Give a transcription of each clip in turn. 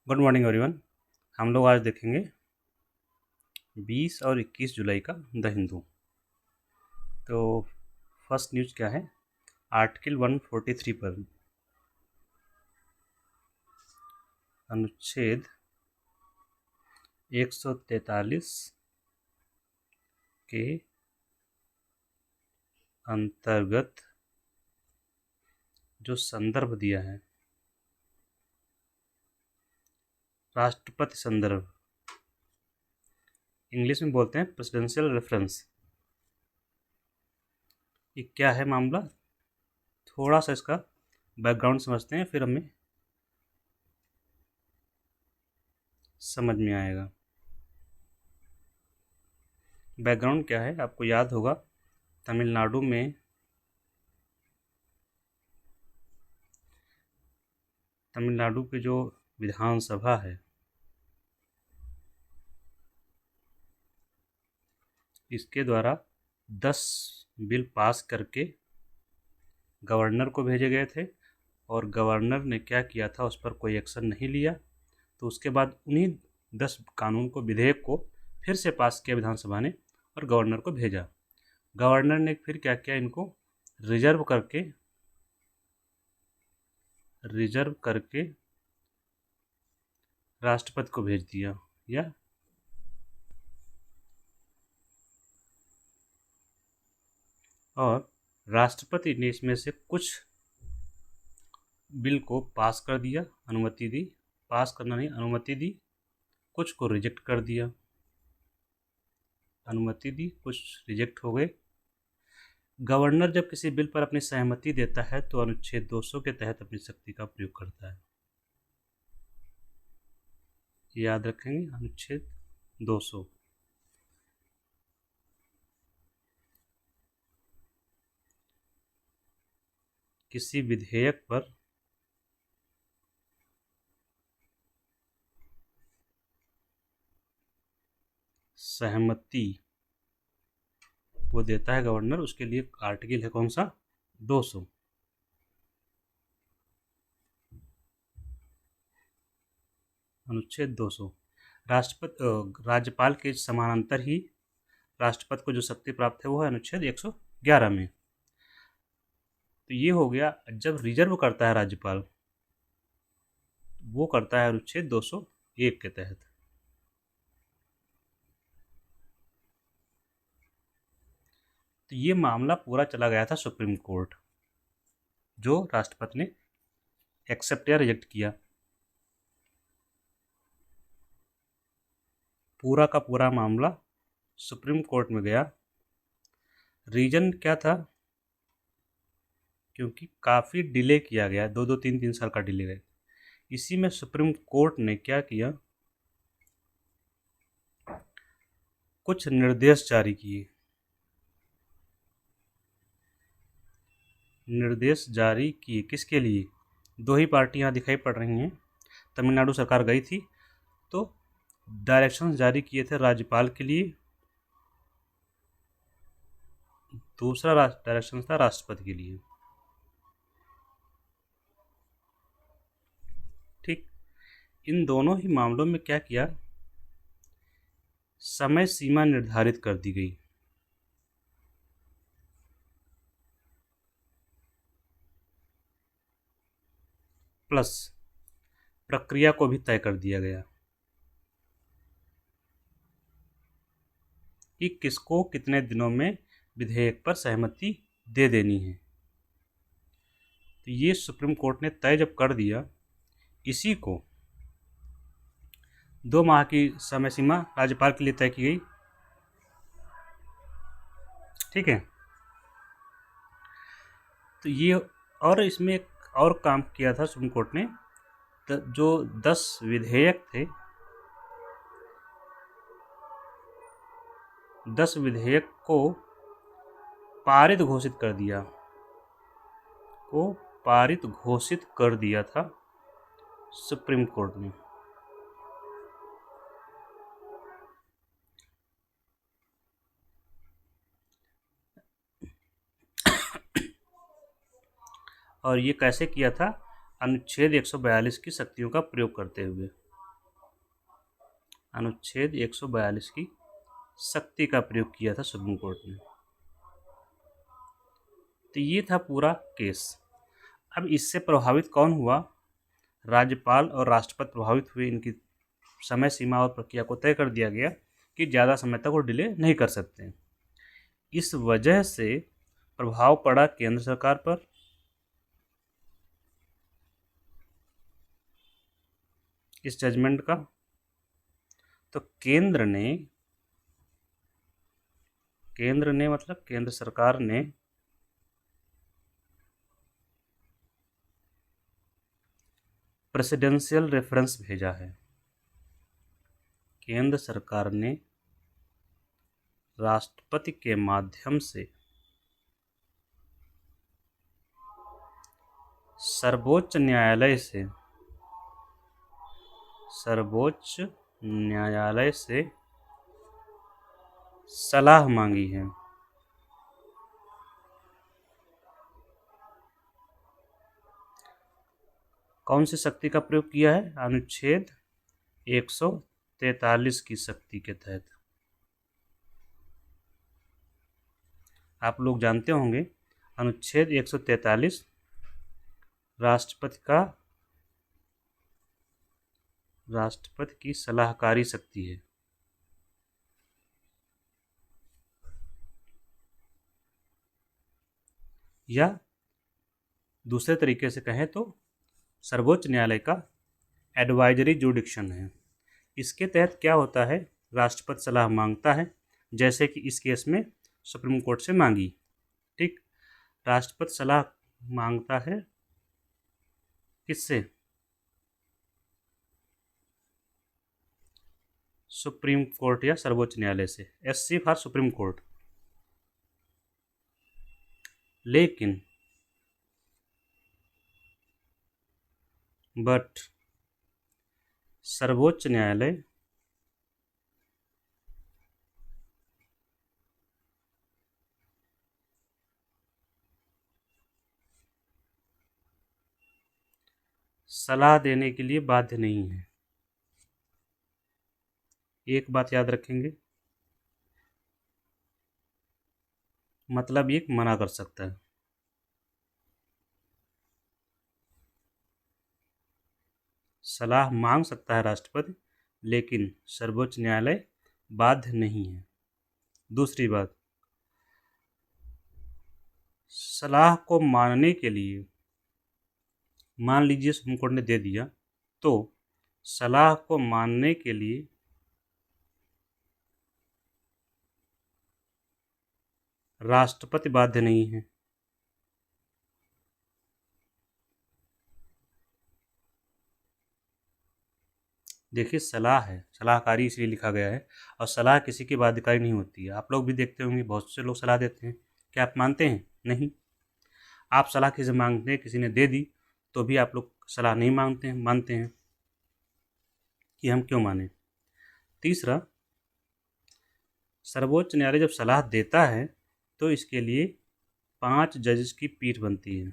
Good morning everyone. हम लोग आज देखेंगे 20 और 21 जुलाई का द हिंदू। तो फर्स्ट न्यूज़ क्या है? आर्टिकल 143 पर अनुच्छेद 143 के अंतर्गत जो संदर्भ दिया है, राष्ट्रपति संदर्भ, इंग्लिश में बोलते हैं प्रेसिडेंशियल रेफरेंस। ये क्या है मामला? थोड़ा सा इसका बैकग्राउंड समझते हैं, फिर हमें समझ में आएगा। बैकग्राउंड क्या है आपको याद होगा, तमिलनाडु में तमिलनाडु की जो विधानसभा है, इसके द्वारा 10 बिल पास करके गवर्नर को भेजे गए थे और गवर्नर ने क्या किया था, उस पर कोई एक्शन नहीं लिया। तो उसके बाद उन्हीं 10 कानून को, विधेयक को फिर से पास किया विधानसभा ने और गवर्नर को भेजा। गवर्नर ने फिर क्या किया, इनको रिजर्व करके राष्ट्रपति को भेज दिया। या और राष्ट्रपति ने इसमें से कुछ बिल को पास कर दिया, अनुमति दी, पास करना नहीं, अनुमति दी, कुछ को रिजेक्ट कर दिया। अनुमति दी, कुछ रिजेक्ट हो गए। गवर्नर जब किसी बिल पर अपनी सहमति देता है तो अनुच्छेद 200 के तहत अपनी शक्ति का प्रयोग करता है। याद रखेंगे, अनुच्छेद 200। किसी विधेयक पर सहमति वो देता है गवर्नर, उसके लिए आर्टिकल है कौन सा? 200। अनुच्छेद 200 राज्यपाल के समानांतर ही राष्ट्रपति को जो शक्ति प्राप्त है वो है अनुच्छेद 111 में। तो ये हो गया, जब रिजर्व करता है राज्यपाल, वो करता है अनुच्छेद 201 के तहत। तो ये मामला पूरा चला गया था सुप्रीम कोर्ट, जो राष्ट्रपति ने एक्सेप्ट या रिजेक्ट किया। पूरा का पूरा मामला सुप्रीम कोर्ट में गया। रीजन क्या था? क्योंकि काफ़ी डिले किया गया, 2-2, 3-3 साल का डिले गया। इसी में सुप्रीम कोर्ट ने क्या किया, कुछ निर्देश जारी किए। निर्देश जारी किए किसके लिए? दो ही पार्टियां दिखाई पड़ रही हैं। तमिलनाडु सरकार गई थी तो डायरेक्शंस जारी किए थे राज्यपाल के लिए, दूसरा डायरेक्शन था राष्ट्रपति के लिए। ठीक, इन दोनों ही मामलों में क्या किया, समय सीमा निर्धारित कर दी गई। प्लस प्रक्रिया को भी तय कर दिया गया कि किसको कितने दिनों में विधेयक पर सहमति दे देनी है। तो ये सुप्रीम कोर्ट ने तय जब कर दिया, इसी को 2 माह की समय सीमा राज्यपाल के लिए तय की गई। ठीक है, तो ये, और इसमें एक और काम किया था सुप्रीम कोर्ट ने। तो जो 10 विधेयक थे, 10 विधेयक को पारित घोषित कर दिया था सुप्रीम कोर्ट ने। और ये कैसे किया था? अनुच्छेद 142 की शक्तियों का प्रयोग करते हुए। अनुच्छेद 142 की शक्ति का प्रयोग किया था सुप्रीम कोर्ट ने। तो ये था पूरा केस। अब इससे प्रभावित कौन हुआ? राज्यपाल और राष्ट्रपति प्रभावित हुए। इनकी समय सीमा और प्रक्रिया को तय कर दिया गया कि ज़्यादा समय तक वो डिले नहीं कर सकते। इस वजह से प्रभाव पड़ा केंद्र सरकार पर। इस जजमेंट का तो केंद्र ने मतलब केंद्र सरकार ने प्रेसिडेंशियल रेफरेंस भेजा है। केंद्र सरकार ने राष्ट्रपति के माध्यम से सर्वोच्च न्यायालय से सलाह मांगी है। कौन सी शक्ति का प्रयोग किया है? अनुच्छेद 143 की शक्ति के तहत। आप लोग जानते होंगे अनुच्छेद 143 राष्ट्रपति की सलाहकारी शक्ति है। या दूसरे तरीके से कहें तो सर्वोच्च न्यायालय का एडवाइजरी जुडिक्शन है। इसके तहत क्या होता है? राष्ट्रपति सलाह मांगता है, जैसे कि इस केस में सुप्रीम कोर्ट से मांगी। ठीक, राष्ट्रपति सलाह मांगता है किससे? सुप्रीम कोर्ट या सर्वोच्च न्यायालय से। SC for supreme court. लेकिन सर्वोच्च न्यायालय सलाह देने के लिए बाध्य नहीं है। एक बात याद रखेंगे, मतलब ये मना कर सकता है। सलाह मांग सकता है राष्ट्रपति, लेकिन सर्वोच्च न्यायालय बाध्य नहीं है। दूसरी बात, सलाह को मानने के लिए, मान लीजिए सुप्रीम कोर्ट ने दे दिया, तो सलाह को मानने के लिए राष्ट्रपति बाध्य नहीं है। देखिए, सलाह है, सलाहकारी इसलिए लिखा गया है, और सलाह किसी की बाध्यकारी नहीं होती है। आप लोग भी देखते होंगे, बहुत से लोग सलाह देते हैं। क्या आप मानते हैं? नहीं। आप सलाह किसी से मांगते हैं, किसी ने दे दी, तो भी आप लोग सलाह नहीं मांगते हैं, मानते हैं कि हम क्यों माने। तीसरा, सर्वोच्च न्यायालय जब सलाह देता है तो इसके लिए 5 जजेस की पीठ बनती है।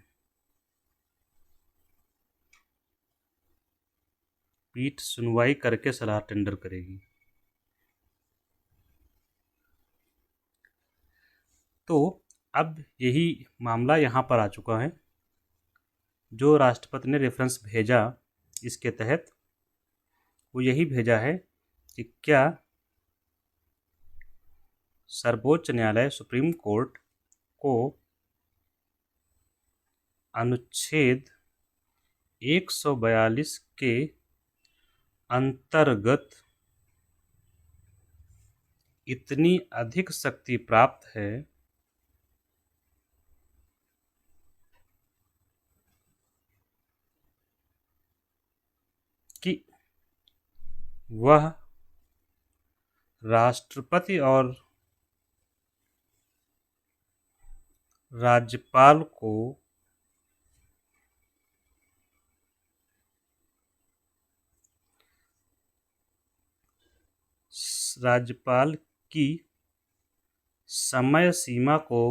पीठ सुनवाई करके सलाह टेंडर करेगी। तो अब यही मामला यहाँ पर आ चुका है। जो राष्ट्रपति ने रेफरेंस भेजा, इसके तहत वो यही भेजा है कि क्या सर्वोच्च न्यायालय सुप्रीम कोर्ट को अनुच्छेद 142 के अंतर्गत इतनी अधिक शक्ति प्राप्त है कि वह राष्ट्रपति और राज्यपाल को राज्यपाल की समय सीमा को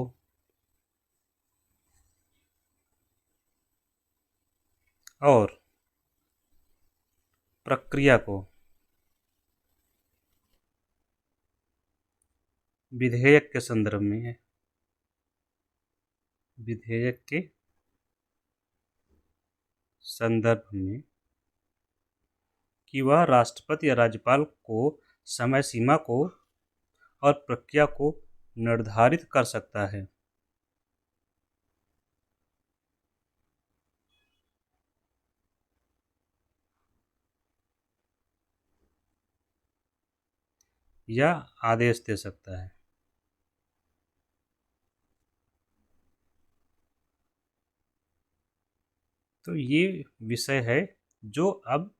और प्रक्रिया को विधेयक के संदर्भ में है, विधेयक के संदर्भ में कि वह राष्ट्रपति या राज्यपाल को समय सीमा को और प्रक्रिया को निर्धारित कर सकता है। या आदेश दे सकता है। तो ये विषय है जो अब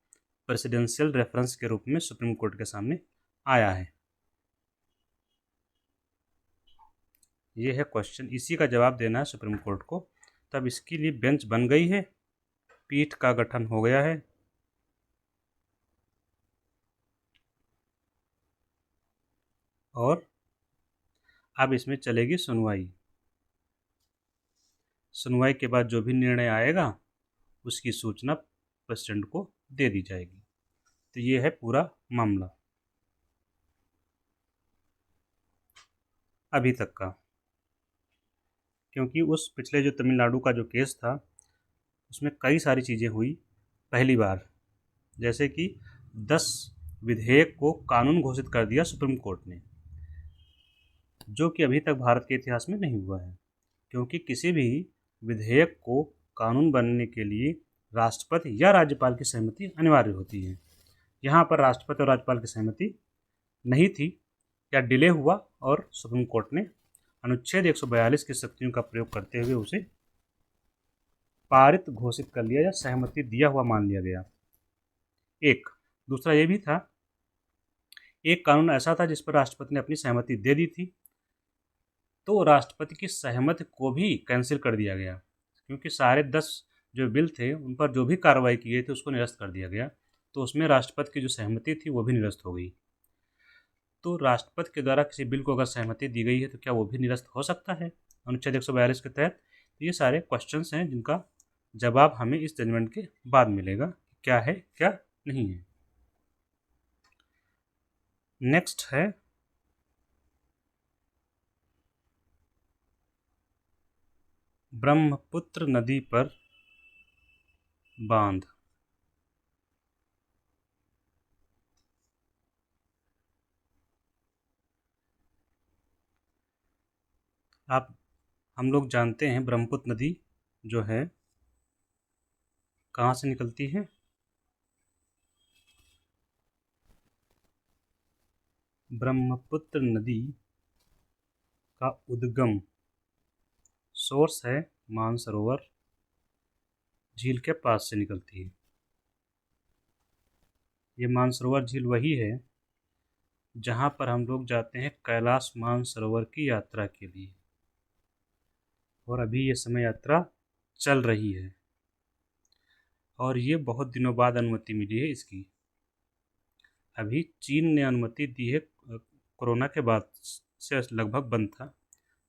प्रेसिडेंशियल रेफरेंस के रूप में सुप्रीम कोर्ट के सामने आया है। ये है क्वेश्चन, इसी का जवाब देना है सुप्रीम कोर्ट को। तब इसके लिए बेंच बन गई है, पीठ का गठन हो गया है और अब इसमें चलेगी सुनवाई। सुनवाई के बाद जो भी निर्णय आएगा उसकी सूचना प्रेसिडेंट को दे दी जाएगी। तो ये है पूरा मामला अभी तक का। क्योंकि उस पिछले जो तमिलनाडु का जो केस था उसमें कई सारी चीज़ें हुई पहली बार, जैसे कि 10 विधेयक को कानून घोषित कर दिया सुप्रीम कोर्ट ने, जो कि अभी तक भारत के इतिहास में नहीं हुआ है। क्योंकि किसी भी विधेयक को कानून बनने के लिए राष्ट्रपति या राज्यपाल की सहमति अनिवार्य होती है। यहाँ पर राष्ट्रपति और राज्यपाल की सहमति नहीं थी या डिले हुआ और सुप्रीम कोर्ट ने अनुच्छेद 142 की शक्तियों का प्रयोग करते हुए उसे पारित घोषित कर लिया या सहमति दिया हुआ मान लिया गया। एक दूसरा ये भी था, एक कानून ऐसा था जिस पर राष्ट्रपति ने अपनी सहमति दे दी थी, तो राष्ट्रपति की सहमति को भी कैंसिल कर दिया गया, क्योंकि सारे 10 जो बिल थे उन पर जो भी कार्रवाई की गई थी उसको निरस्त कर दिया गया, तो उसमें राष्ट्रपति की जो सहमति थी वो भी निरस्त हो गई। तो राष्ट्रपति के द्वारा किसी बिल को अगर सहमति दी गई है तो क्या वो भी निरस्त हो सकता है अनुच्छेद 142 के तहत? तो ये सारे क्वेश्चंस हैं जिनका जवाब हमें इस जजमेंट के बाद मिलेगा, क्या है क्या नहीं है। नेक्स्ट है ब्रह्मपुत्र नदी पर बांध। हम लोग जानते हैं ब्रह्मपुत्र नदी जो है कहाँ से निकलती है? ब्रह्मपुत्र नदी का उद्गम सोर्स है मानसरोवर झील के पास से निकलती है। ये मानसरोवर झील वही है जहाँ पर हम लोग जाते हैं कैलाश मानसरोवर की यात्रा के लिए, और अभी ये समय यात्रा चल रही है और ये बहुत दिनों बाद अनुमति मिली है इसकी। अभी चीन ने अनुमति दी है, कोरोना के बाद से लगभग बंद था,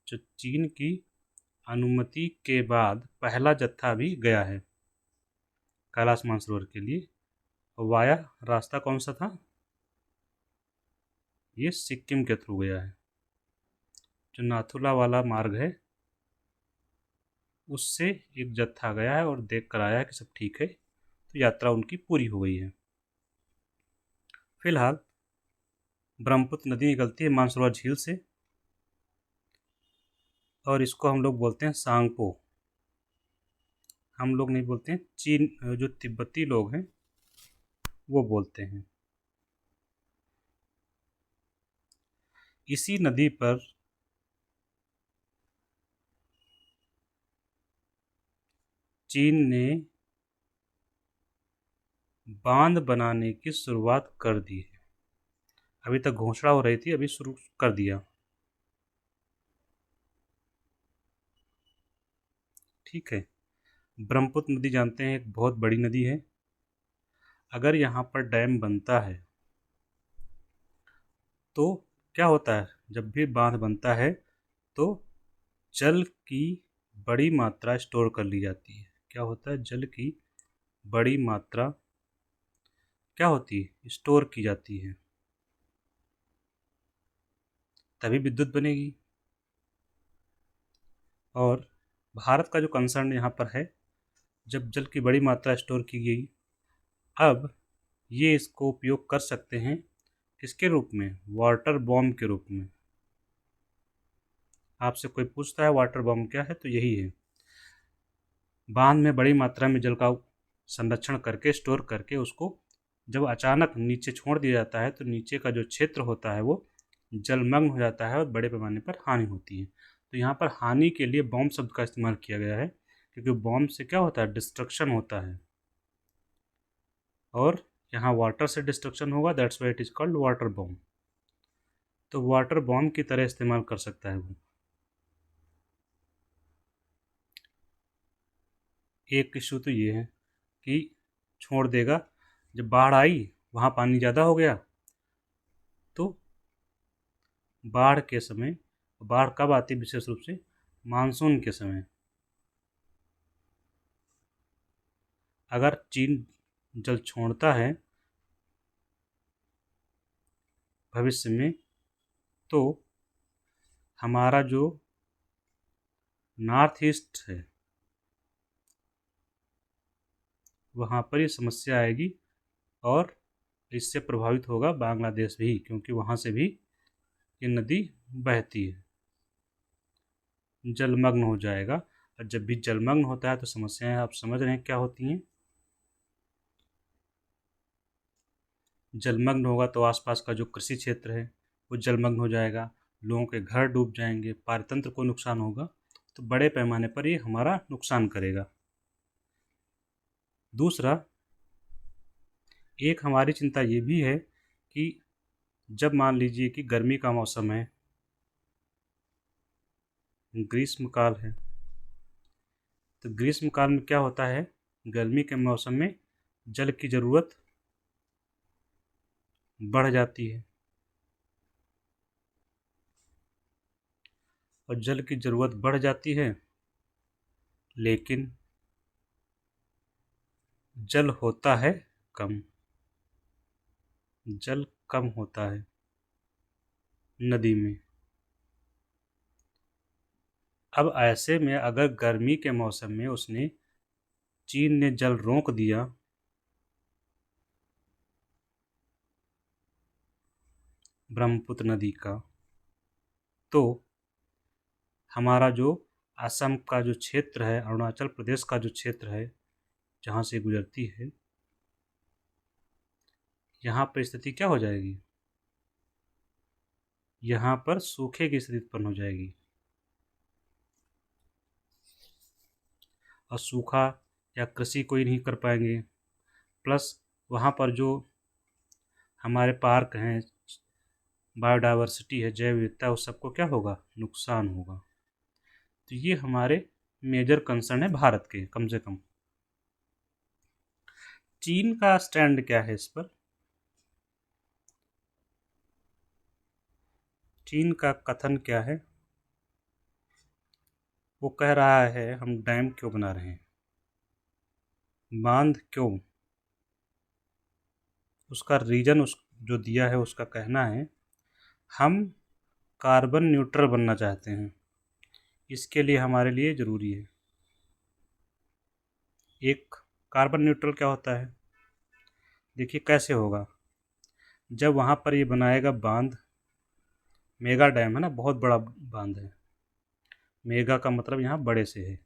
जो चीन की अनुमति के बाद पहला जत्था भी गया है कैलाश मानसरोवर के लिए। वाया रास्ता कौन सा था? ये सिक्किम के थ्रू गया है, जो नाथुला वाला मार्ग है उससे एक जत्था गया है और देख कर आया है कि सब ठीक है, तो यात्रा उनकी पूरी हो गई है। फिलहाल ब्रह्मपुत्र नदी निकलती है मानसरोवर झील से और इसको हम लोग बोलते हैं सांगपो। हम लोग नहीं बोलते हैं, चीन जो तिब्बती लोग हैं वो बोलते हैं। इसी नदी पर चीन ने बांध बनाने की शुरुआत कर दी है। अभी तक घोषणा हो रही थी, अभी शुरू कर दिया। ठीक है, ब्रह्मपुत्र नदी जानते हैं एक बहुत बड़ी नदी है। अगर यहाँ पर डैम बनता है तो क्या होता है, जब भी बांध बनता है तो जल की बड़ी मात्रा स्टोर कर ली जाती है। क्या होता है, जल की बड़ी मात्रा क्या होती है, स्टोर की जाती है। तभी विद्युत बनेगी। और भारत का जो कंसर्न यहाँ पर है, जब जल की बड़ी मात्रा स्टोर की गई, अब ये इसको उपयोग कर सकते हैं किसके रूप में? वाटर बॉम्ब के रूप में। आपसे कोई पूछता है वाटर बॉम्ब क्या है, तो यही है, बांध में बड़ी मात्रा में जल का संरक्षण करके, स्टोर करके, उसको जब अचानक नीचे छोड़ दिया जाता है तो नीचे का जो क्षेत्र होता है वो जलमग्न हो जाता है और बड़े पैमाने पर हानि होती है। तो यहाँ पर हानि के लिए बॉम्ब शब्द का इस्तेमाल किया गया है, क्योंकि बॉम्ब से क्या होता है? डिस्ट्रक्शन होता है, और यहाँ वाटर से डिस्ट्रक्शन होगा, that's why it is called water bomb. तो वाटर बॉम्ब की तरह इस्तेमाल कर सकता है वो। एक इशू तो ये है कि छोड़ देगा, जब बाढ़ आई वहाँ पानी ज़्यादा हो गया, तो बाढ़ के समय, बाढ़ कब आती है? विशेष रूप से मानसून के समय। अगर चीन जल छोड़ता है भविष्य में, तो हमारा जो नॉर्थ ईस्ट है वहाँ पर ये समस्या आएगी, और इससे प्रभावित होगा बांग्लादेश भी, क्योंकि वहाँ से भी ये नदी बहती है, जलमग्न हो जाएगा। और जब भी जलमग्न होता है तो समस्याएं आप समझ रहे हैं क्या होती हैं। जलमग्न होगा तो आसपास का जो कृषि क्षेत्र है वो जलमग्न हो जाएगा, लोगों के घर डूब जाएंगे, पारतंत्र को नुकसान होगा, तो बड़े पैमाने पर ये हमारा नुकसान करेगा। दूसरा, एक हमारी चिंता ये भी है कि जब मान लीजिए कि गर्मी का मौसम है, ग्रीष्मकाल है, तो ग्रीष्मकाल में क्या होता है? गर्मी के मौसम में जल की ज़रूरत बढ़ जाती है, और जल की ज़रूरत बढ़ जाती है, लेकिन जल होता है कम, जल कम होता है नदी में। अब ऐसे में अगर गर्मी के मौसम में चीन ने जल रोक दिया, ब्रह्मपुत्र नदी का, तो हमारा जो असम का जो क्षेत्र है, अरुणाचल प्रदेश का जो क्षेत्र है जहाँ से गुजरती है, यहाँ पर स्थिति क्या हो जाएगी? यहाँ पर सूखे की स्थिति उत्पन्न हो जाएगी, और सूखा या कृषि कोई नहीं कर पाएंगे, प्लस वहाँ पर जो हमारे पार्क हैं, बायोडाइवर्सिटी है, जैव विविधता, उस सबको क्या होगा? नुकसान होगा। तो ये हमारे मेजर कंसर्न है भारत के, कम से कम। चीन का स्टैंड क्या है इस पर? चीन का कथन क्या है? वो कह रहा है हम डैम क्यों बना रहे हैं, बांध क्यों? उसका रीजन जो दिया है, उसका कहना है हम कार्बन न्यूट्रल बनना चाहते हैं, इसके लिए हमारे लिए ज़रूरी है। एक कार्बन न्यूट्रल क्या होता है? देखिए कैसे होगा। जब वहाँ पर ये बनाएगा बांध, मेगा डैम है ना, बहुत बड़ा बांध है, मेगा का मतलब यहाँ बड़े से है।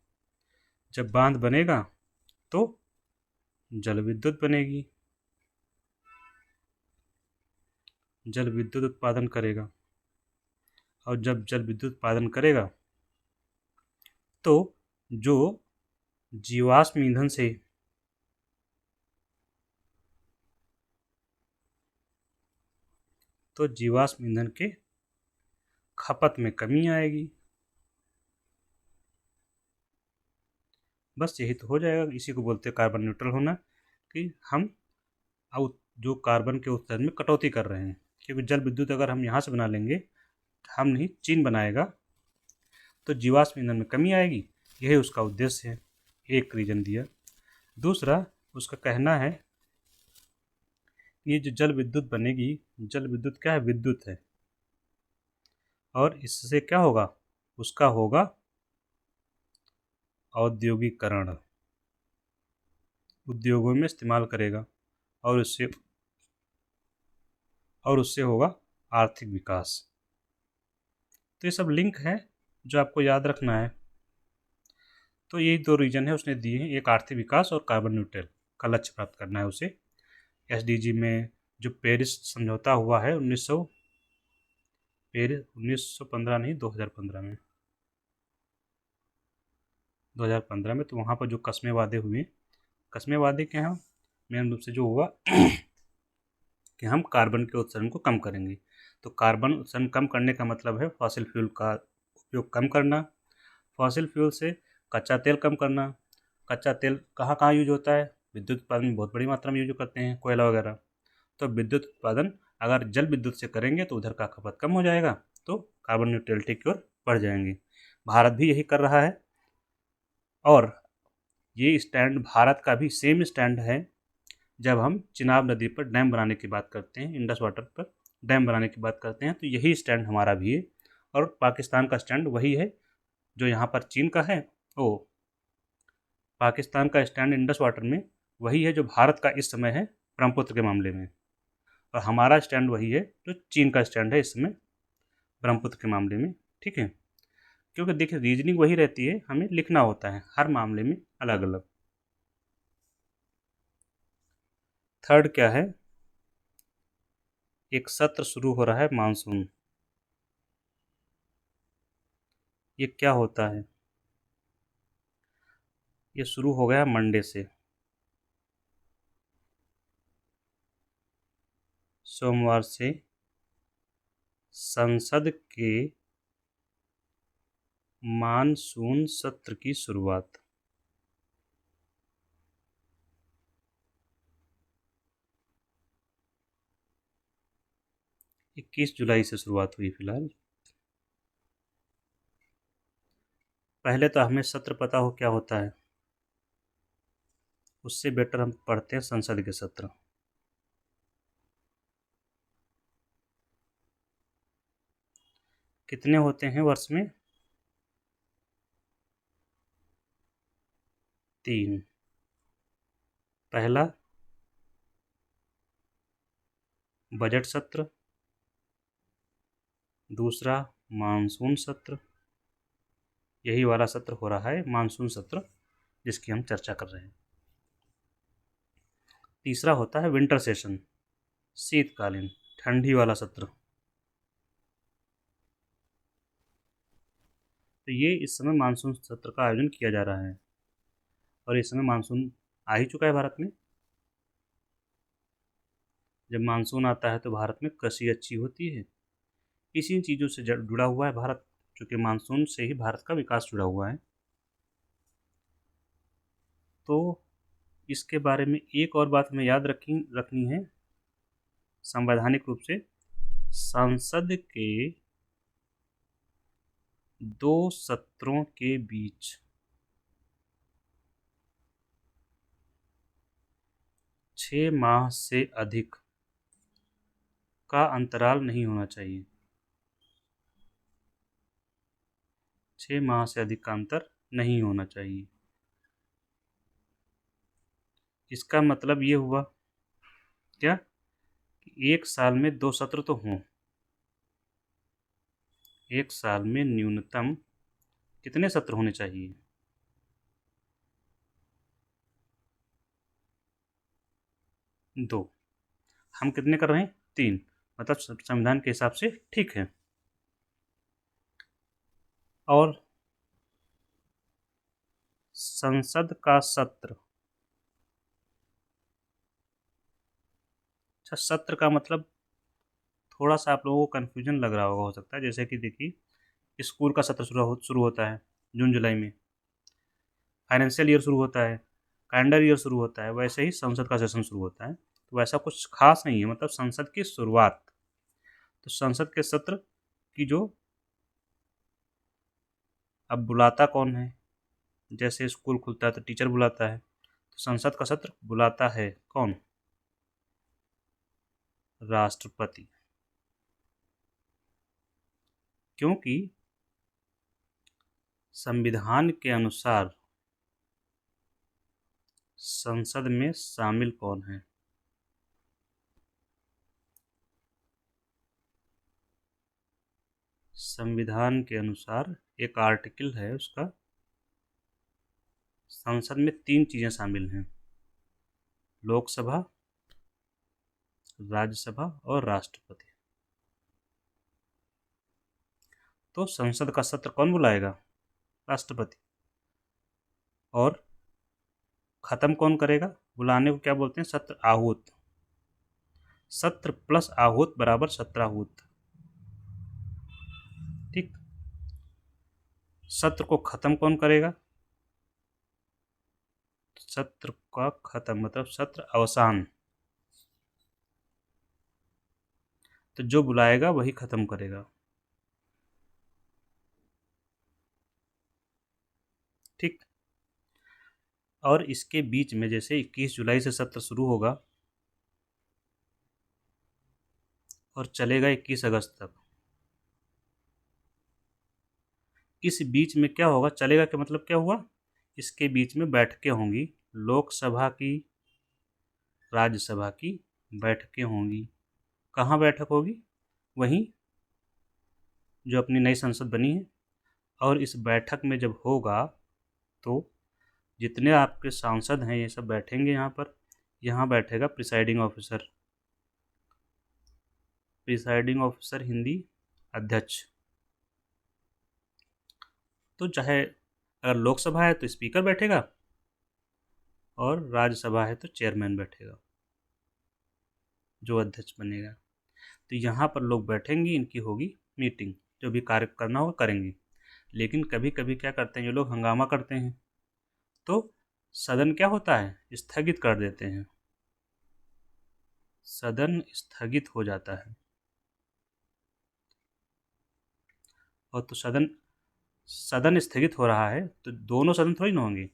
जब बांध बनेगा तो जल विद्युत बनेगी, जल विद्युत उत्पादन करेगा, और जब जल विद्युत उत्पादन करेगा तो जो जीवाश्म ईंधन से जीवाश्म ईंधन के खपत में कमी आएगी। बस यही तो हो जाएगा, इसी को बोलते हैं कार्बन न्यूट्रल होना, कि हम जो कार्बन के उत्सर्जन में कटौती कर रहे हैं। क्योंकि जल विद्युत अगर हम यहाँ से बना लेंगे, हम नहीं, चीन बनाएगा, तो जीवाश्म ईंधन में कमी आएगी, यही उसका उद्देश्य है। एक रीजन दिया। दूसरा, उसका कहना है ये जो जल विद्युत बनेगी, जल विद्युत क्या है? विद्युत है, और इससे क्या होगा, उसका होगा औद्योगिकरण, उद्योगों में इस्तेमाल करेगा और उससे होगा आर्थिक विकास। तो ये सब लिंक है जो आपको याद रखना है। तो यही दो रीजन है उसने दिए हैं, एक आर्थिक विकास और कार्बन न्यूट्रल का लक्ष्य प्राप्त करना है उसे। एसडीजी में जो पेरिस समझौता हुआ है 1915 नहीं 2015 में, 2015 में, तो वहाँ पर जो कस्में वादे हुए, कस्में वादे क्या हैं, मेन रूप से जो हुआ कि हम कार्बन के उत्सर्जन को कम करेंगे। तो कार्बन उत्सर्जन कम करने का मतलब है फॉसिल फ्यूल का उपयोग कम करना, फॉसिल फ्यूल से कच्चा तेल कम करना। कच्चा तेल कहाँ कहाँ यूज होता है, विद्युत उत्पादन में बहुत बड़ी मात्रा में यूज करते हैं, कोयला वगैरह। तो विद्युत उत्पादन अगर जल विद्युत से करेंगे तो उधर का खपत कम हो जाएगा, तो कार्बन न्यूट्रलिटी की ओर बढ़ जाएंगे। भारत भी यही कर रहा है, और ये स्टैंड भारत का भी सेम स्टैंड है जब हम चिनाब नदी पर डैम बनाने की बात करते हैं, इंडस वाटर पर डैम बनाने की बात करते हैं, तो यही स्टैंड हमारा भी है। और पाकिस्तान का स्टैंड वही है जो यहाँ पर चीन का है। ओ, पाकिस्तान का स्टैंड इंडस वाटर में वही है जो भारत का इस समय है ब्रह्मपुत्र के मामले में, और हमारा स्टैंड वही है जो चीन का स्टैंड है इस समय ब्रह्मपुत्र के मामले में। ठीक है, क्योंकि देखिए रीजनिंग वही रहती है, हमें लिखना होता है हर मामले में अलग अलग। थर्ड क्या है, एक सत्र शुरू हो रहा है मानसून। ये क्या होता है, ये शुरू हो गया मंडे से, सोमवार से संसद के मानसून सत्र की शुरुआत। इक्कीस जुलाई से शुरुआत हुई फिलहाल। पहले तो हमें सत्र पता हो क्या होता है, उससे बेटर हम पढ़ते हैं संसद के सत्र। कितने होते हैं वर्ष में, 3। पहला बजट सत्र, दूसरा मानसून सत्र, यही वाला सत्र हो रहा है मानसून सत्र जिसकी हम चर्चा कर रहे हैं। तीसरा होता है विंटर सेशन, शीतकालीन ठंडी वाला सत्र। तो ये इस समय मानसून सत्र का आयोजन किया जा रहा है, और इस समय मानसून आ ही चुका है भारत में। जब मानसून आता है तो भारत में कृषि अच्छी होती है, इसी चीज़ों से जुड़ा हुआ है भारत, चूँकि मानसून से ही भारत का विकास जुड़ा हुआ है। तो इसके बारे में एक और बात हमें याद रखनी है, संवैधानिक रूप से संसद के 2 सत्रों के बीच 6 माह से अधिक का अंतराल नहीं होना चाहिए। 6 माह से अधिक का अंतर नहीं होना चाहिए। इसका मतलब ये हुआ क्या कि एक साल में 2 सत्र तो हों। एक साल में न्यूनतम कितने सत्र होने चाहिए, 2। हम कितने कर रहे हैं, 3, मतलब संविधान के हिसाब से ठीक है। और संसद का सत्र, अच्छा सत्र का मतलब थोड़ा सा आप लोगों को कन्फ्यूजन लग रहा होगा, हो सकता है, जैसे कि देखिए स्कूल का सत्र शुरू होता है जून जुलाई में, फाइनेंशियल ईयर शुरू होता है, कैलेंडर ईयर शुरू होता है, वैसे ही संसद का सेशन शुरू होता है। तो वैसा कुछ खास नहीं है, मतलब संसद की शुरुआत। तो संसद के सत्र की जो, अब बुलाता कौन है, जैसे स्कूल खुलता है तो टीचर बुलाता है, तो संसद का सत्र बुलाता है कौन, राष्ट्रपति। क्योंकि संविधान के अनुसार संसद में शामिल कौन है? संविधान के अनुसार एक आर्टिकल है उसका, संसद में 3 चीजें शामिल हैं: लोकसभा, राज्यसभा और राष्ट्रपति। तो संसद का सत्र कौन बुलाएगा? राष्ट्रपति। और खत्म कौन करेगा? बुलाने को क्या बोलते हैं? सत्र आहूत। सत्र प्लस आहूत बराबर सत्राहूत। ठीक। सत्र को खत्म कौन करेगा? सत्र का खत्म मतलब सत्र अवसान। तो जो बुलाएगा वही खत्म करेगा। ठीक। और इसके बीच में जैसे 21 जुलाई से सत्र शुरू होगा और चलेगा 21 अगस्त तक। इस बीच में क्या होगा? चलेगा क्या मतलब क्या हुआ? इसके बीच में बैठकें होंगी, लोकसभा की, राज्यसभा की बैठकें होंगी। कहाँ बैठक होगी? वहीं जो अपनी नई संसद बनी है। और इस बैठक में जब होगा तो जितने आपके सांसद हैं ये सब बैठेंगे यहाँ पर। यहाँ बैठेगा presiding officer. Presiding officer Hindi अध्यक्ष। तो चाहे अगर लोकसभा है तो स्पीकर बैठेगा और राज्यसभा है तो चेयरमैन बैठेगा, जो अध्यक्ष बनेगा। तो यहाँ पर लोग बैठेंगे, इनकी होगी मीटिंग, जो भी कार्य करना होगा करेंगे। लेकिन कभी कभी क्या करते हैं ये लोग? हंगामा करते हैं, तो सदन क्या होता है? स्थगित कर देते हैं। सदन स्थगित हो जाता है। और तो सदन स्थगित हो रहा है तो दोनों सदन थोड़ी ना होंगे।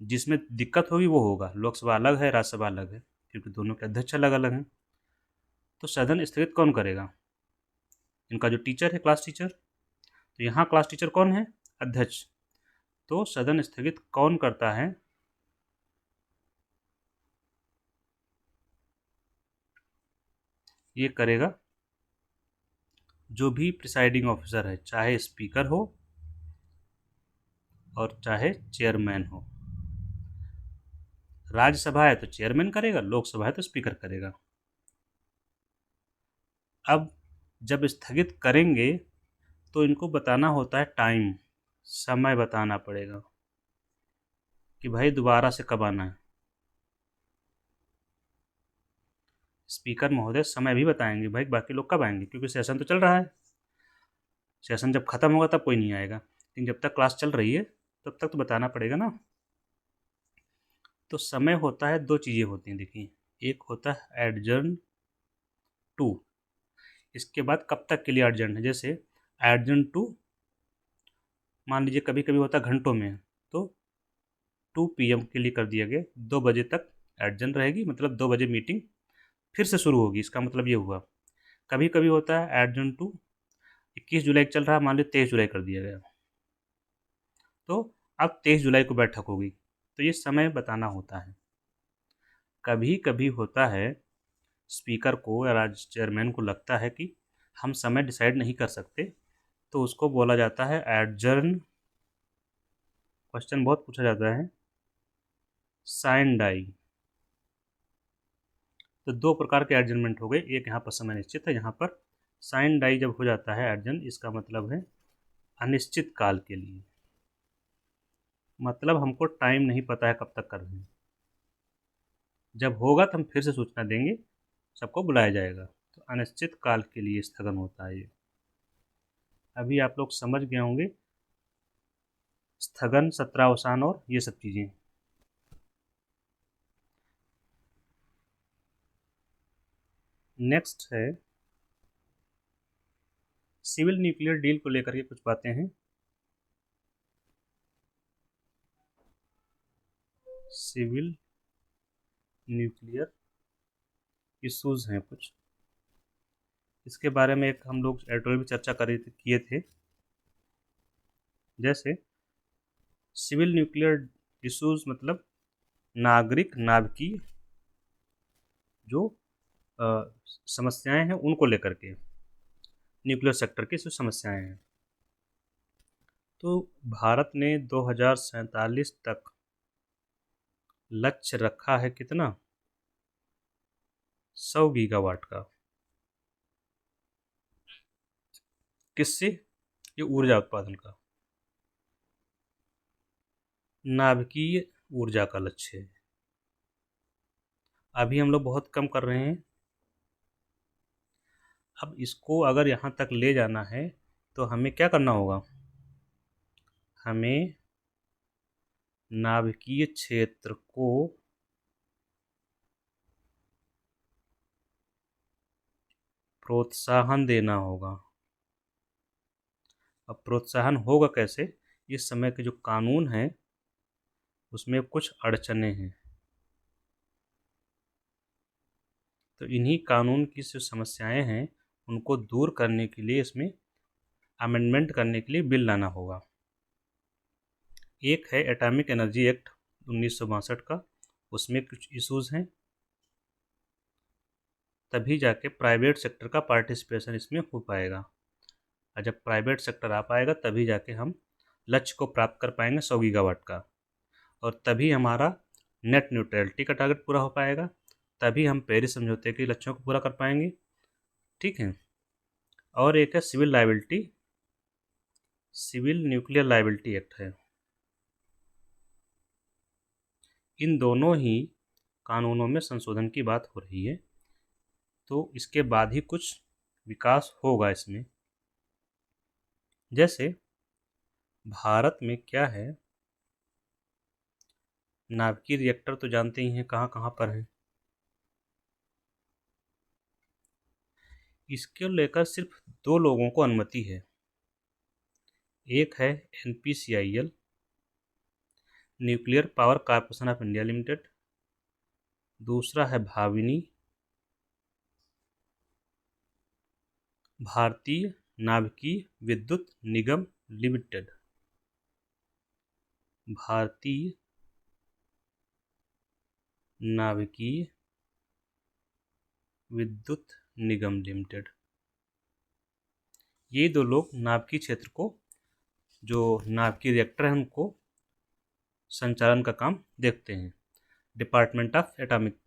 जिसमें दिक्कत होगी वो होगा। लोकसभा अलग है, राज्यसभा अलग है, क्योंकि दोनों के अध्यक्ष अलग अलग हैं। तो सदन स्थगित कौन करेगा? इनका जो टीचर है, क्लास टीचर। तो यहाँ क्लास टीचर कौन है? अध्यक्ष। तो सदन स्थगित कौन करता है? ये करेगा जो भी प्रिसाइडिंग ऑफिसर है, चाहे स्पीकर हो और चाहे चेयरमैन हो। राज्यसभा है तो चेयरमैन करेगा, लोकसभा है तो स्पीकर करेगा। अब जब स्थगित करेंगे तो इनको बताना होता है टाइम, समय बताना पड़ेगा कि भाई दोबारा से कब आना है। स्पीकर महोदय समय भी बताएंगे, भाई बाकी लोग कब आएंगे, क्योंकि सेशन तो चल रहा है। सेशन जब खत्म होगा तब कोई नहीं आएगा, लेकिन जब तक क्लास चल रही है तब तक तो बताना पड़ेगा ना। तो समय होता है, 2 चीज़ें होती हैं देखिए। एक होता है एडजर्न टू, इसके बाद कब तक के लिए अर्जेंट है। जैसे एडजर्न टू मान लीजिए कभी कभी होता है घंटों में, तो 2 PM के लिए कर दिया गया, 2 बजे तक एडजर्न रहेगी, मतलब 2 बजे मीटिंग फिर से शुरू होगी, इसका मतलब ये हुआ। कभी कभी होता है एडजर्न टू 21 जुलाई चल रहा है, मान लीजिए 23 जुलाई कर दिया गया, तो अब 23 जुलाई को बैठक होगी। तो ये समय बताना होता है। कभी कभी होता है स्पीकर को या राज्य चेयरमैन को लगता है कि हम समय डिसाइड नहीं कर सकते, तो उसको बोला जाता है एडजर्न। क्वेश्चन बहुत पूछा जाता है, साइन डाई। तो 2 प्रकार के एडजर्नमेंट हो गए। एक यहाँ पर समय निश्चित है, यहाँ पर साइन डाई जब हो जाता है एडजर्न, इसका मतलब है अनिश्चित काल के लिए। मतलब हमको टाइम नहीं पता है कब तक कर रहे हैं, जब होगा तो हम फिर से सूचना देंगे, सबको बुलाया जाएगा। तो अनिश्चित काल के लिए स्थगन होता है ये। अभी आप लोग समझ गए होंगे स्थगन, सत्रावसान और ये सब चीज़ें। नेक्स्ट है सिविल न्यूक्लियर डील को लेकर के कुछ बातें हैं। सिविल न्यूक्लियर इश्यूज हैं कुछ। इसके बारे में एक हम लोग एडिटोरियल भी चर्चा किए थे। जैसे सिविल न्यूक्लियर इश्यूज मतलब नागरिक नाभिकीय जो समस्याएं हैं उनको लेकर के, न्यूक्लियर सेक्टर की जो समस्याएं हैं। तो भारत ने 2047 तक लक्ष्य रखा है कितना, 100 गीगावाट का। किससे, ये ऊर्जा उत्पादन का, नाभिकीय ऊर्जा का लक्ष्य है। अभी हम लोग बहुत कम कर रहे हैं। अब इसको अगर यहाँ तक ले जाना है तो हमें क्या करना होगा, हमें नाभिकीय क्षेत्र को प्रोत्साहन देना होगा। अब प्रोत्साहन होगा कैसे, इस समय के जो कानून हैं उसमें कुछ अड़चने हैं। तो इन्हीं कानून की जो समस्याएं हैं उनको दूर करने के लिए इसमें अमेंडमेंट करने के लिए बिल लाना होगा। एक है एटॉमिक एनर्जी एक्ट 1962 का, उसमें कुछ इश्यूज हैं। तभी जाके प्राइवेट सेक्टर का पार्टिसिपेशन इसमें हो पाएगा, और जब प्राइवेट सेक्टर आ पाएगा तभी जाके हम लक्ष्य को प्राप्त कर पाएंगे 100 गीगावाट का, और तभी हमारा नेट न्यूट्रलिटी का टारगेट पूरा हो पाएगा, तभी हम पेरिस समझौते के लक्ष्यों को पूरा कर पाएंगे। ठीक है। और एक है सिविल न्यूक्लियर लाइबिलिटी एक्ट है। इन दोनों ही कानूनों में संशोधन की बात हो रही है, तो इसके बाद ही कुछ विकास होगा इसमें। जैसे भारत में क्या है, नाभिकीय रिएक्टर तो जानते ही हैं कहाँ कहाँ पर है। इसके लेकर सिर्फ 2 लोगों को अनुमति है। एक है NPCIL, nuclear power corporation of India limited. दूसरा है भाविनी, भारतीय नाभिकीय विद्युत निगम लिमिटेड। भारतीय नाभिकीय विद्युत निगम लिमिटेड। ये 2 लोग नाभिकीय क्षेत्र को, जो नाभिकीय रिएक्टर हैं उनको संचालन का काम देखते हैं। डिपार्टमेंट ऑफ एटॉमिक,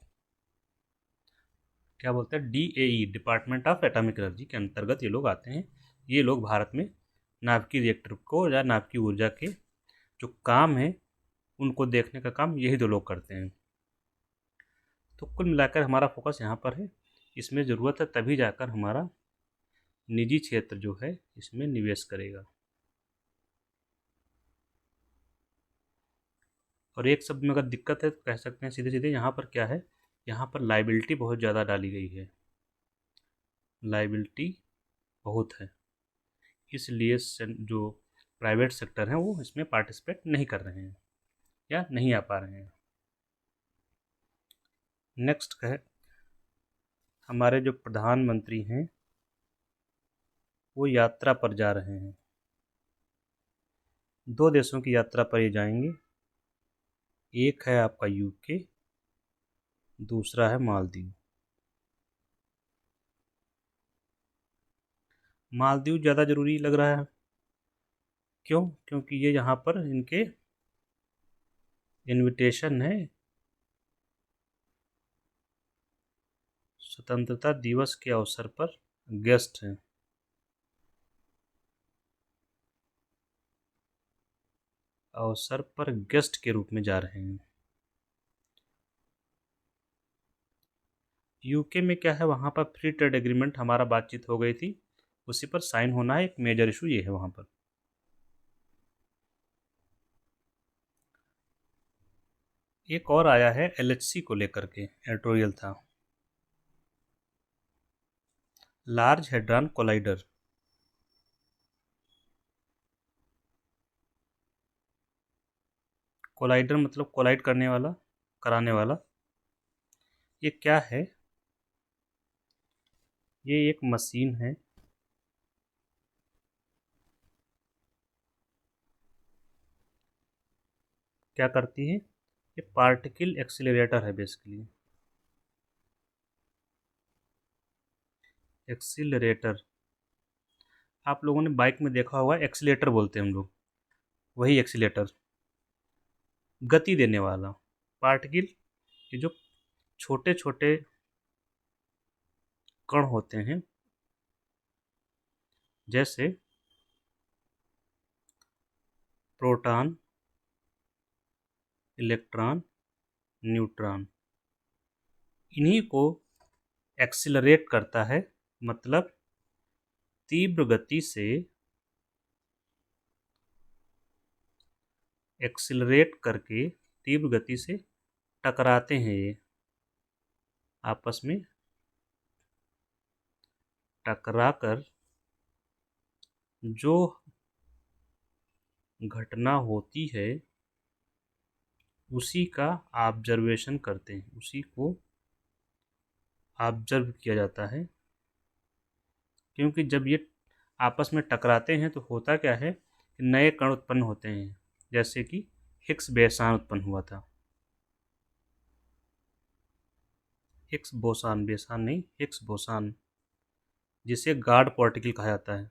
क्या बोलते हैं, DAE, department of atomic energy के अंतर्गत ये लोग आते हैं। ये लोग भारत में नाभिकीय रिएक्टर को या नाभिकीय ऊर्जा के जो काम है उनको देखने का काम यही 2 लोग करते हैं। तो कुल मिलाकर हमारा फोकस यहाँ पर है। इसमें ज़रूरत है तभी जाकर हमारा निजी क्षेत्र जो है इसमें निवेश करेगा। और एक शब्द में अगर दिक्कत है तो कह सकते हैं सीधे सीधे, यहाँ पर क्या है, यहाँ पर लाइबिलिटी बहुत ज़्यादा डाली गई है। लाइबिलिटी बहुत है, इसलिए जो प्राइवेट सेक्टर हैं वो इसमें पार्टिसिपेट नहीं कर रहे हैं या नहीं आ पा रहे हैं। नेक्स्ट है, हमारे जो प्रधानमंत्री हैं वो यात्रा पर जा रहे हैं। 2 देशों की यात्रा पर ये जाएंगे। एक है आपका UK, दूसरा है मालदीव। मालदीव ज़्यादा ज़रूरी लग रहा है। क्यों? क्योंकि ये यहाँ पर इनके इनविटेशन है, स्वतंत्रता दिवस के अवसर पर गेस्ट हैं। अवसर पर गेस्ट के रूप में जा रहे हैं। UK में क्या है, वहाँ पर फ्री ट्रेड एग्रीमेंट हमारा बातचीत हो गई थी, उसी पर साइन होना है। एक मेजर इशू ये है वहाँ पर। एक और आया है LHC को लेकर के, एडिटोरियल था, लार्ज हेड्रॉन कोलाइडर। कोलाइडर मतलब कोलाइड करने वाला, कराने वाला। ये क्या है, ये एक मशीन है, क्या करती है, ये पार्टिकल एक्सीलरेटर है बेसिकली। एक्सीलरेटर, आप लोगों ने बाइक में देखा होगा, एक्सीलेटर बोलते हैं हम लोग, वही एक्सीलेटर, गति देने वाला पार्टिकल। ये जो छोटे छोटे कण होते हैं, जैसे प्रोटॉन, इलेक्ट्रॉन, न्यूट्रॉन, इन्हीं को एक्सीलरेट करता है, मतलब तीव्र गति से एक्सीलरेट करके तीव्र गति से टकराते हैं। ये आपस में टकरा कर जो घटना होती है उसी का ऑब्जर्वेशन करते हैं, उसी को ऑब्जर्व किया जाता है। क्योंकि जब ये आपस में टकराते हैं तो होता क्या है कि नए कण उत्पन्न होते हैं, जैसे कि हिग्स बोसान उत्पन्न हुआ था। हिग्स बोसान, बेसान नहीं, हिग्स बोसान, जिसे गॉड पार्टिकल कहा जाता है।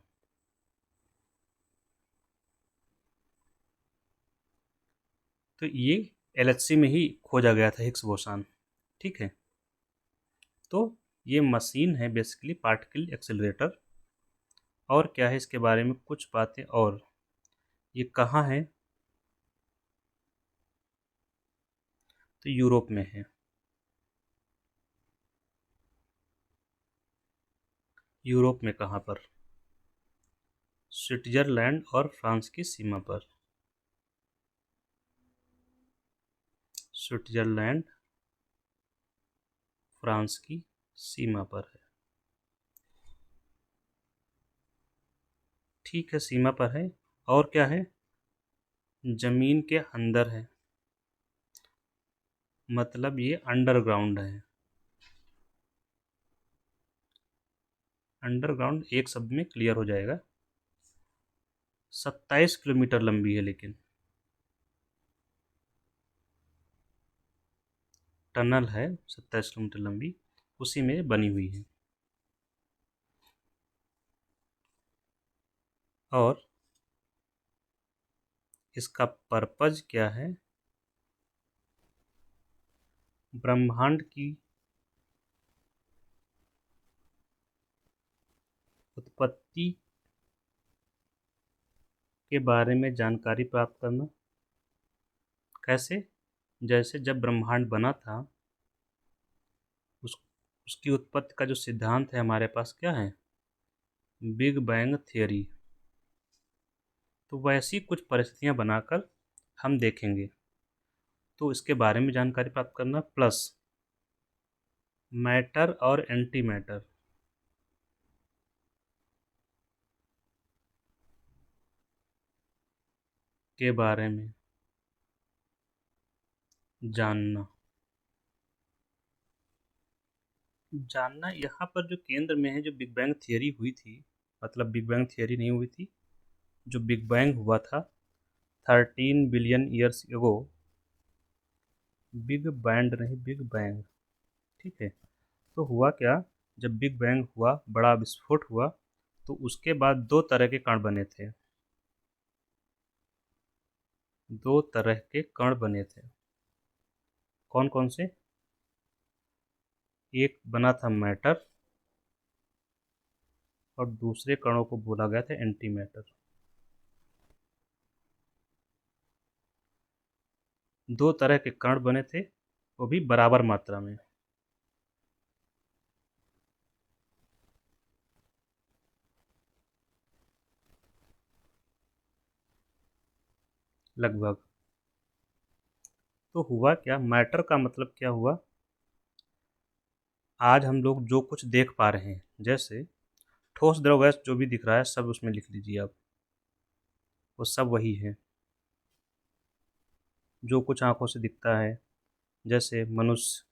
तो ये एलएचसी में ही खोजा गया था हिग्स बोसान। ठीक है, तो ये मशीन है बेसिकली पार्टिकल एक्सेलरेटर। और क्या है इसके बारे में कुछ बातें, और ये कहाँ है, तो यूरोप में है। यूरोप में कहाँ पर, स्विट्जरलैंड और फ्रांस की सीमा पर। स्विट्जरलैंड फ्रांस की सीमा पर है। ठीक है, सीमा पर है। और क्या है, जमीन के अंदर है, मतलब ये अंडरग्राउंड है। अंडरग्राउंड एक शब्द में क्लियर हो जाएगा। 27 किलोमीटर लंबी है, लेकिन टनल है 27 किलोमीटर लंबी, उसी में बनी हुई है। और इसका पर्पज क्या है, ब्रह्मांड की उत्पत्ति के बारे में जानकारी प्राप्त करना। कैसे, जैसे जब ब्रह्मांड बना था, उस उसकी उत्पत्ति का जो सिद्धांत है हमारे पास क्या है, बिग बैंग थियरी। तो वैसी कुछ परिस्थितियां बनाकर हम देखेंगे, तो इसके बारे में जानकारी प्राप्त करना, प्लस मैटर और एंटी मैटर के बारे में जानना। जानना यहाँ पर जो केंद्र में है, जो बिग बैंग थियरी हुई थी, मतलब बिग बैंग थियरी नहीं हुई थी, जो बिग बैंग हुआ था 13 billion years ago, big band नहीं, बिग बैंग। ठीक है, तो हुआ क्या, जब बिग बैंग हुआ, बड़ा विस्फोट हुआ, तो उसके बाद दो तरह के कण बने थे। दो तरह के कण बने थे, कौन कौन से, एक बना था मैटर, और दूसरे कणों को बोला गया था एंटी मैटर। दो तरह के कण बने थे, वो भी बराबर मात्रा में, लगभग। तो हुआ क्या, मैटर का मतलब क्या हुआ, आज हम लोग जो कुछ देख पा रहे हैं, जैसे ठोस द्रव गैस जो भी दिख रहा है सब उसमें लिख लीजिए आप, वो सब वही है। जो कुछ आंखों से दिखता है, जैसे मनुष्य,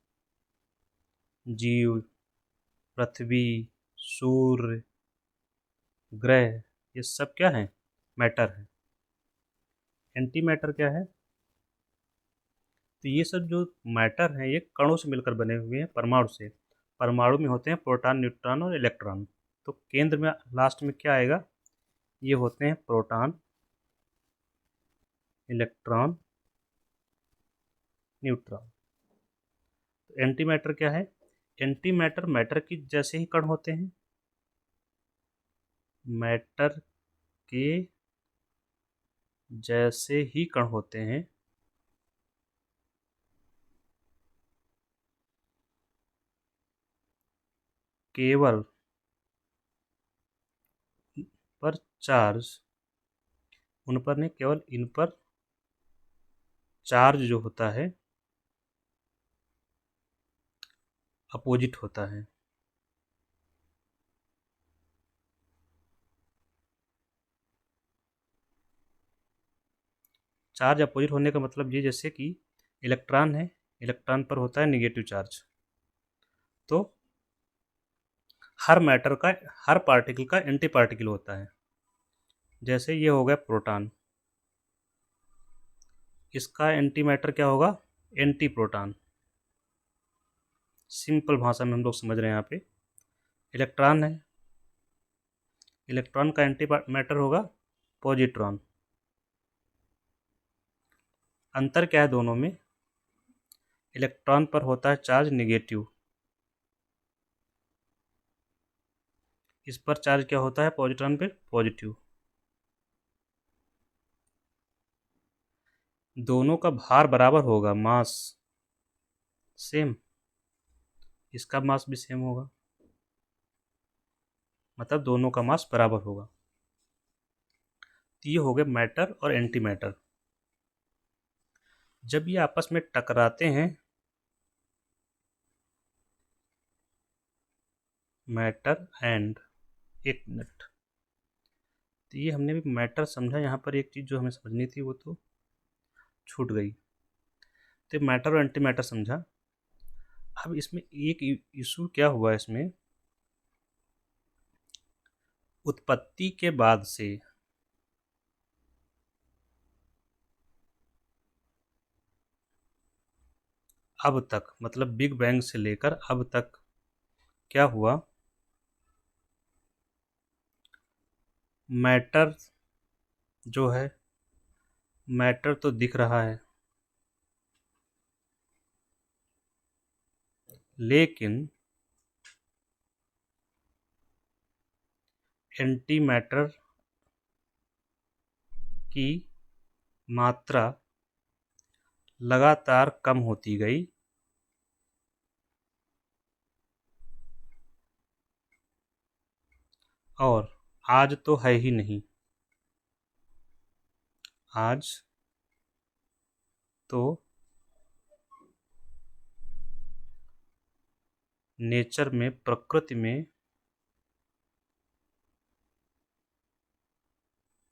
जीव, पृथ्वी, सूर्य, ग्रह, ये सब क्या है? मैटर है। एंटी मैटर क्या है? तो ये सब जो मैटर हैं ये कणों से मिलकर बने हुए हैं, परमाणु से। परमाणु में होते हैं प्रोटॉन, न्यूट्रॉन और इलेक्ट्रॉन। तो केंद्र में लास्ट में क्या आएगा? ये होते हैं प्रोटॉन, इलेक्ट्रॉन, न्यूट्रॉन। तो एंटी मैटर क्या है? एंटी मैटर मैटर की जैसे ही कण होते हैं, मैटर के जैसे ही कण होते हैं, केवल पर चार्ज, उन पर नहीं, केवल इन पर चार्ज जो होता है अपोजिट होता है। चार्ज अपोजिट होने का मतलब ये, जैसे कि इलेक्ट्रॉन है, इलेक्ट्रॉन पर होता है निगेटिव चार्ज। तो हर मैटर का, हर पार्टिकल का एंटी पार्टिकल होता है। जैसे ये हो गया प्रोटॉन, इसका एंटी मैटर क्या होगा? Anti proton. सिंपल भाषा में हम लोग समझ रहे हैं यहाँ पे। इलेक्ट्रॉन है, इलेक्ट्रॉन का एंटी मैटर होगा पॉजिट्रॉन। अंतर क्या है दोनों में? इलेक्ट्रॉन पर होता है चार्ज निगेटिव, इस पर चार्ज क्या होता है? पॉजिट्रॉन पे पॉजिटिव। दोनों का भार बराबर होगा, मास सेम, इसका मास भी सेम होगा, मतलब दोनों का मास बराबर होगा। तो ये हो गए मैटर और एंटी मैटर। जब ये आपस में टकराते हैं, मैटर एंड, एक मिनट, तो ये हमने भी मैटर समझा, यहाँ पर एक चीज़ जो हमें समझनी थी वो तो छूट गई। तो मैटर और एंटी मैटर समझा। अब इसमें एक इशू क्या हुआ, इसमें उत्पत्ति के बाद से अब तक, मतलब बिग बैंग से लेकर अब तक क्या हुआ? मैटर जो है, मैटर तो दिख रहा है, लेकिन एंटी मैटर की मात्रा लगातार कम होती गई, और आज तो है ही नहीं, आज तो नेचर में, प्रकृति में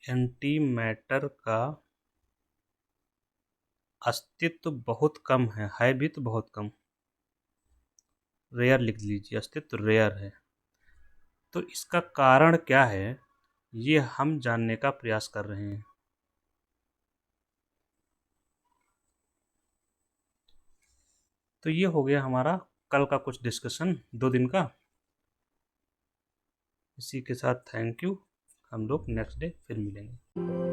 एंटी मैटर का अस्तित्व बहुत कम है भी तो बहुत कम, रेयर लिख लीजिए, अस्तित्व रेयर है। तो इसका कारण क्या है, ये हम जानने का प्रयास कर रहे हैं। तो ये हो गया हमारा कल का कुछ डिस्कशन, 2 दिन का। इसी के साथ थैंक यू, हम लोग नेक्स्ट डे फिर मिलेंगे।